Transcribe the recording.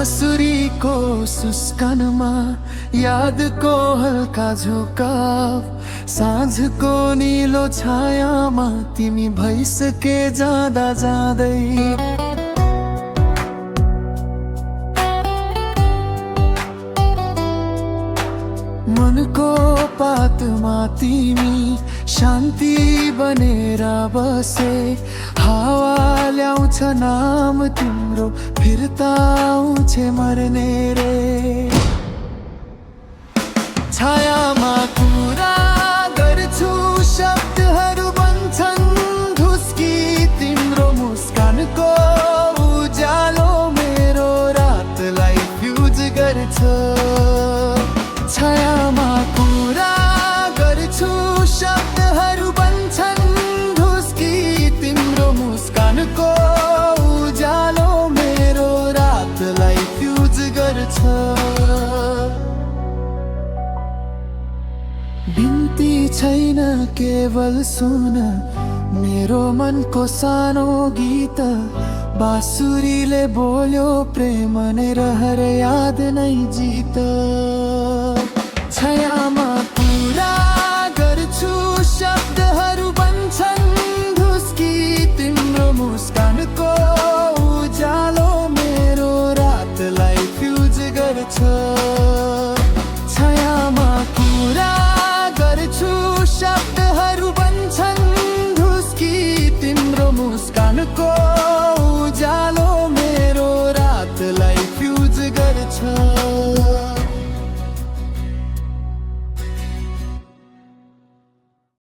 बाँसुरीको सुस्कनमा यादको हल्का झुकाव, साँझको निलो छायामा तिमी भइसके जाँदा जाँदै। मनको पातमा तिमी शान्ति बनेर बसे, हावा ल्याउँछ नाम तिम्रो, फिर्ता आउँछ मर्ने रे। छायामा कुरा गर्छु, शब्दहरू बन्छन् ढुस्की, तिम्रो मुस्कानको उज्यालो मेरो रातलाई फ्युज गर्छ। छायामा कुरा गर्छु, शब्दहरू बन्छन् ढुस्की, तिम्रो मुस्कानको उज्यालो मेरो रातलाई फ्युज गर्छ। बिन्ती छैन केवल सुन मेरो मनको सानो गीत, बाँसुरीले बोल्यो प्रेम नै रहर याद नै जित। छायामा कुरा गर्छु, शब्दहरू बन्छन् ढुस्की, तिम्रो मुस्कानको उज्यालो मेरो रातलाई फ्युज गर्छ।